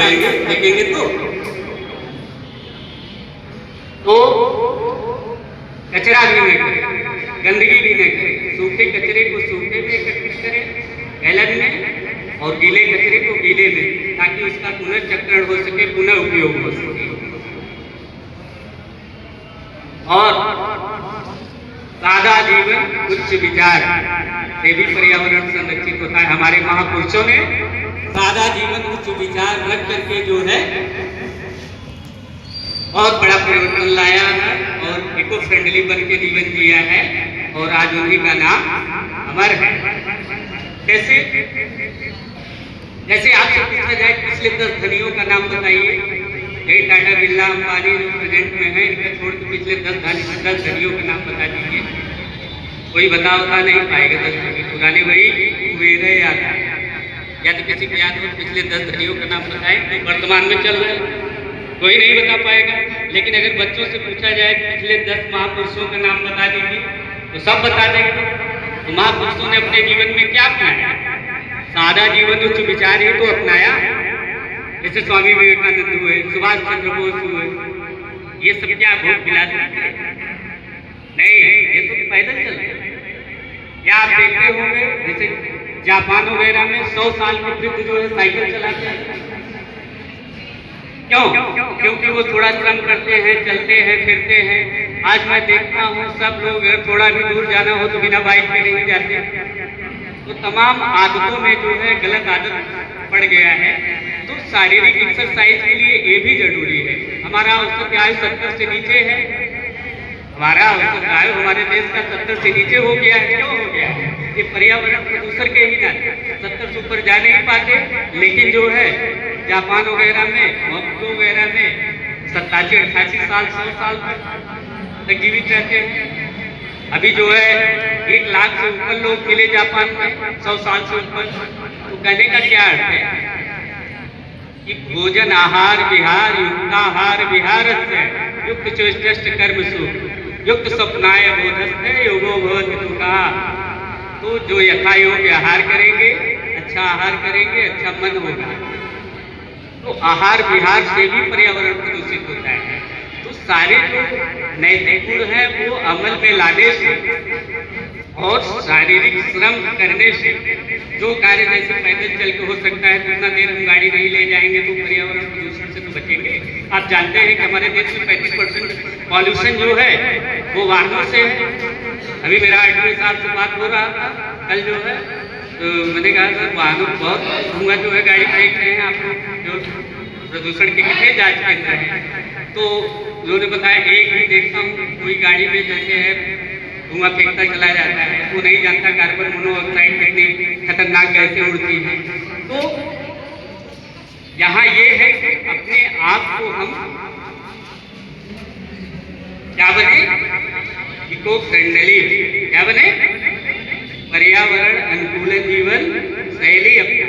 जाएंगे देखेंगे तो कचरा भी न करें, गंदगी भी न करें, सूखे कचरे को सूखे में एकत्रित करें एलन में और गीले कचरे को गीले में, ताकि उसका पुनर्चक्रण हो सके, पुनः उपयोग हो सके। और सादा जीवन उच्च विचार से भी पर्यावरण संरक्षित होता है। हमारे महापुरुषों ने सादा जीवन उच्च विचार रख करके जो है बहुत बड़ा परिवर्तन लाया है और इको फ्रेंडली बन के जीवन जिया है, और आज उन्हीं का नाम अमर है। कैसे? जैसे आपसे पूछा जाए पिछले 10 धनियों का नाम बताइए, ये टाटा बिरला अंबानी जो प्रेजेंट में है, इनका छोड़ के पिछले 10 धनियों का नाम बता दीजिए। कोई बता नहीं पाएगा। 10 धनी पुराने वही कुबेर याद है, या तो किसी को याद हो पिछले 10 धनियों का नाम बताएं तो वर्तमान में चल रहे हैं, कोई नहीं बता पाएगा। लेकिन अगर बच्चों से पूछा जाए पिछले 10 महापुरुषों का नाम बता दीजिए तो सब बता देंगे। तो महापुरुषों ने अपने जीवन में क्या अपनाया? सादा जीवन उच्च विचार ही तो अपनाया। जैसे स्वामी विवेकानंद हुए, सुभाष चंद्र बोस हुए, ये सब क्या भोग विलास नहीं, ये तो पैदल चलते। या आप देखते होंगे जैसे जापान वगैरह में 100 साल के वृद्ध जो है साइकिल चलाते हैं। क्यों? क्योंकि वो थोड़ा श्रम करते हैं, चलते हैं, फिरते हैं। आज मैं देखता हूँ सब लोग थोड़ा भी दूर जाना हो तो बिना बाइक पे नहीं जाते। तो तमाम आदतों में जो है गलत आदत पड़ गया है। तो शारीरिक एक्सरसाइज के लिए ये भी जरूरी है। हमारा औसत आयु 70 से नीचे है। हमारा औसत आयु हमारे देश का 70 से नीचे हो गया है। क्यों हो गया है? ये पर्यावरण प्रदूषण के ही नाते 70 से ऊपर जा नहीं पाते। लेकिन जो है जापान वगैरह में, मॉस्को वगैरह में 87-88 साल 100 साल तक जीवित रहते हैं। अभी जो है 1 लाख से ऊपर लोग मिले जापान में 100 साल से ऊपर। तो कहने का क्या अर्थ है कि भोजन आहार विहार युक्ताहार विहार युक्त चेष्ट कर्मसु युक्त स्वप्नाय बोधस्ते योगो भवति कहा। तो जो यथा योग्य आहार करेंगे, अच्छा आहार करेंगे, अच्छा मन होगा। तो आहार विहार से भी पर्यावरण प्रदूषित होता है। तो सारे जो नैतिक गुण है वो अमल में लाने से और शारीरिक श्रम करने से, जो कार्य जैसे पैदल चल के हो सकता है, कितना देर हम गाड़ी नहीं ले जाएंगे तो पर्यावरण प्रदूषण से तो बचेंगे। आप जानते हैं कि हमारे देश में 35% पॉल्यूशन जो है वो वाहनों से है। अभी मेरा आरटीओ साहब से बात हो रहा था कल जो है, तो मैंने कहा सर वाहनों बहुत धुआं जो है गाड़ी फेंक रहे हैं, आप जो प्रदूषण के कितने जांच केंद्र हैं। तो उन्होंने बताया एक ही देखता हूँ कोई गाड़ी में जैसे है धुआं फेंकता चला जाता है, वो नहीं जानता कार्बन मोनोऑक्साइड कितनी खतरनाक गैसें उड़ती हैं। तो यहाँ ये है कि अपने आप को हम क्या बने? Eco friendly. क्या बने? पर्यावरण अनुकूल जीवन शैली अपना।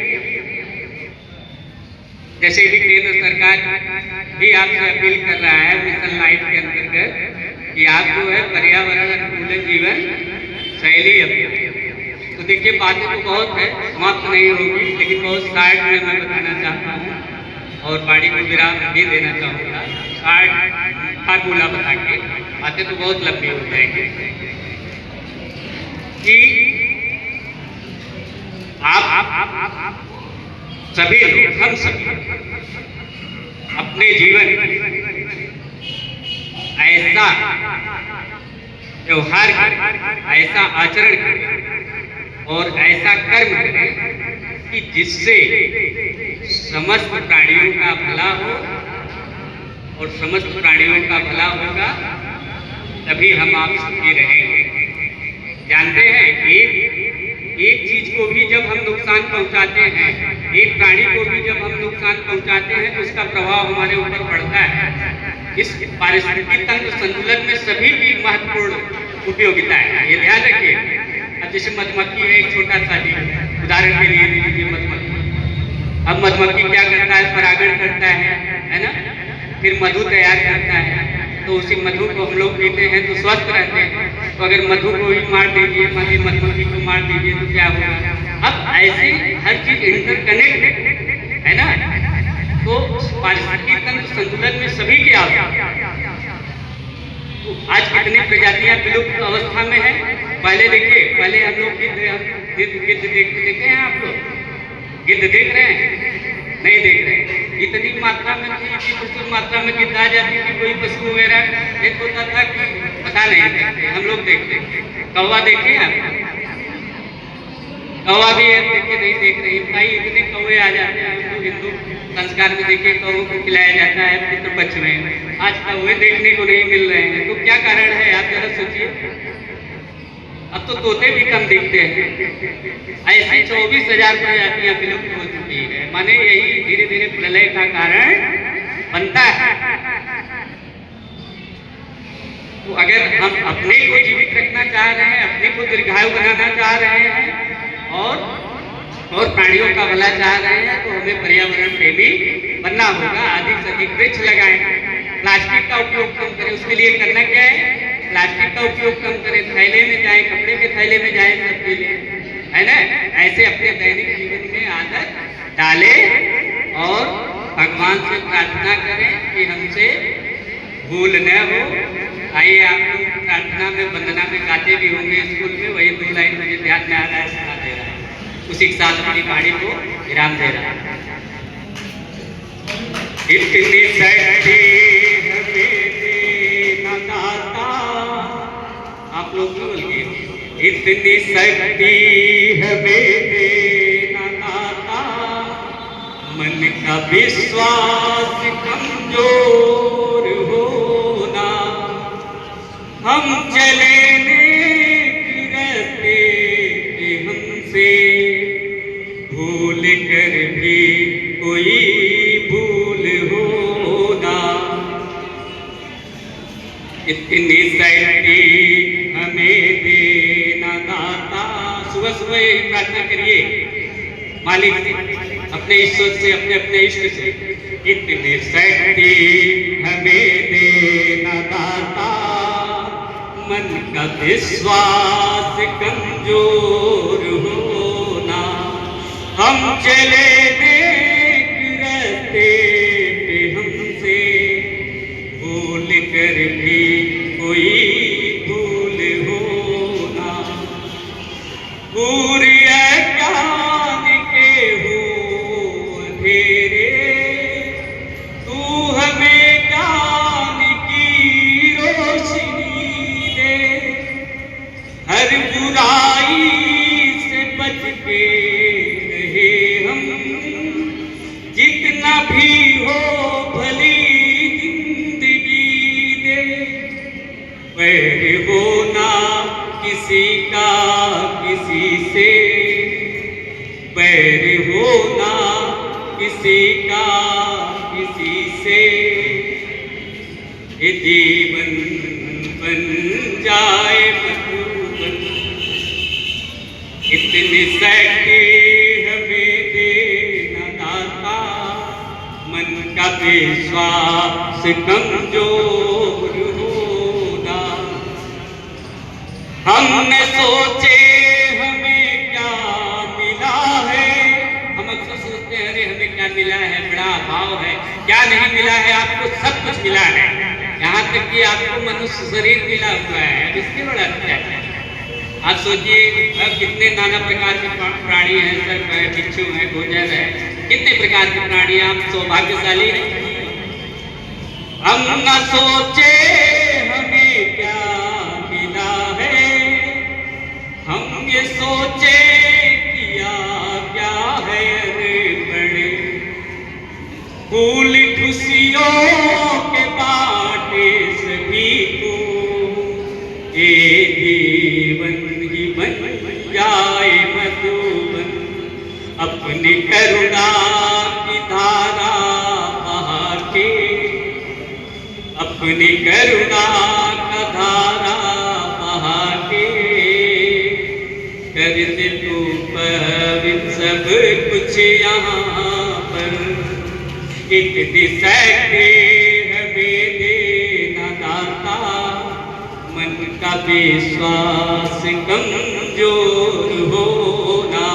जैसे भी केंद्र सरकार भी आपसे अपील कर रहा है मिशन लाइफ के अंतर्गत कि आप जो है पर्यावरण अनुकूल जीवन शैली अपना। तो देखिए बातें तो बहुत है, समाप्त नहीं होगी, लेकिन बहुत शार्ट में मैं बताना चाहता हूँ और बाड़ी को विराम भी देना चाहूँगा। शार्ट फार्मूला बता के, बातें तो बहुत लंबी हो जाएंगी कि आप सभी लोग, हम सभी अपने जीवन ऐसा व्यवहार करें, ऐसा आचरण करें और ऐसा कर्म करें कि जिससे समस्त प्राणियों का भला हो, और समस्त प्राणियों का भला होगा तभी हम आप सुखी रहेंगे। जानते हैं एक चीज को भी जब हम नुकसान पहुंचाते हैं, एक प्राणी को भी जब हम नुकसान पहुंचाते हैं तो इसका प्रभाव हमारे ऊपर पड़ता है। इस पारिस्थितिक तंत्र संतुलन में सभी की महत्वपूर्ण उपयोगिता है, ये ध्यान रखिए। अब जैसे मधुमक्खी है, एक छोटा सा जीव, उदाहरण के लिए लीजिए मधुमक्खी। अब मधुमक्खी क्या करता है? परागण करता है ना, फिर मधु तैयार करता है। तो उसी मधु को हम लोग पीते हैं तो स्वस्थ रहते हैं। तो अगर मधु को ही मार दीजिए, मधुमक्खी को मार दीजिए तो क्या होगा? अब ऐसे हर चीज इंटरकनेक्ट है ना। तो आज कितनी प्रजातियां विलुप्त अवस्था में है। पहले देखिए, पहले हम लोग गिद्ध देखे हैं आप लोग? गिद्ध देख रहे हैं? नहीं देख रहे हैं। इतनी मात्रा में थी कि प्रचुर मात्रा में गिद्ध आ जाती थी। कोई पशु वगैरह एक होता था कि पता नहीं देखते, हम लोग देखते। कौवा देखे हैं आप? कौवा भी देखे नहीं देख रही भाई, इतने कौवे आ जाते हैं। हिंदू संस्कार में देखिए कौवे को खिलाया जाता है पितृपक्ष में, आज कौवे देखने को नहीं मिल रहे हैं। तो क्या कारण है आप जरा सोचिए। अब तो तोते भी कम दिखते हैं। ऐसी 24,000 प्रजातियां विलुप्त हो चुकी है। माने यही धीरे धीरे प्रलय का कारण बनता है। तो अगर हम अपने को जीवित रखना चाह रहे हैं, अपने को दीर्घायु बनाना चाह रहे हैं और प्राणियों का भला चाह रहे हैं, तो हमें पर्यावरण प्रेमी बनना होगा। अधिक से अधिक वृक्ष लगाएं, प्लास्टिक का उपयोग कम करें। उसके लिए करना क्या है? प्लास्टिक का उपयोग कम करें, थैले में जाए, कपड़े के थैले में जाए सबके लिए, है ना। ऐसे अपने दैनिक जीवन में आदत डालें और भगवान से प्रार्थना करें कि हमसे भूल न हो। आइए, आप लोग प्रार्थना में वंदना में गाते भी होंगे स्कूल में, वही 2 लाइन मुझे ध्यान में आ रहा है, सुना दे रहा है। उसी के साथ अपनी वाणी को विराम दे रहा है। इतनी शक्ति हमें देना दाता, आप लोग बोलिए, इतनी शक्ति हमें देना दाता, मन का विश्वास कमजोर होना, हम चले नेक रास्ते पे हमसे भूल कर भी कोई भूल होना। इतनी शक्ति हमें देना दाता। सुबह सुबह यही प्रार्थना करिए मालिक से, अपने ईश्वर से, अपने अपने इष्ट से। इतनी शक्ति हमें देना दाता, मन का विश्वास कमजोर होना, हम चले नेक रास्ते पे हमसे भूल कर भी कोई भूल होना। पूरी ज्ञान के हो अंधेरे, तू हमें ज्ञान की रोशनी दे, हर बुराई से बच के रहे हम, जितना भी हो भली जिंदगी दे। वैर होना किसी का किसी से, वैर होना किसी का किसी से, ये जीवन बन जाए मधुबन। इतनी शक्ति हमें देना दाता, मन का विश्वास कमजोर होना, हमने सोचे हमें क्या मिला है। हम अक्सर सोचते हैं अरे हमें क्या मिला है, बड़ा अभाव है। क्या नहीं मिला है, आपको सब कुछ मिला है। यहाँ तक कि आपको मनुष्य शरीर मिला हुआ है। अब इसके बड़ा क्या है? आप सोचिए, अब कितने नाना प्रकार के प्राणी हैं, सर्प है, बिच्छू है, गोजर है, कितने प्रकार के प्राणी। आप सौभाग्यशाली हैं। हम न सोचे हमें क्या मिला है, हम ये सोचे किया क्या है। अरे बड़े फूल खुशियों के बाटे सभी को, ये जीवन ही बन जाए मधुबन। अपनी करुणा की धारा बहा के, अपनी करुणा का धारा बहा के, कर दे तू पवित्र सब कुछ यहाँ पर। इतनी शक्ति हमें देना दाता, मन का विश्वास कमजोर होना,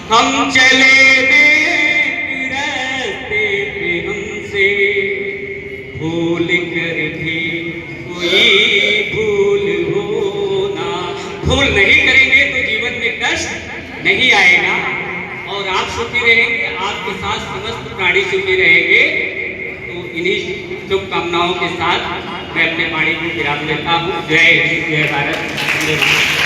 हम चले नेक रास्ते पे हमसे भूल कर भी कभी भूल हो ना। भूल नहीं करेंगे तो जीवन में कष्ट नहीं आएगा, और आप सुखी रहेंगे, आपके साथ समस्त प्राणी सुखी रहेंगे। तो इन्हीं शुभकामनाओं के साथ मैं अपने वाणी को विराम देता हूँ। जय हिंद, जय भारत, जय भारत।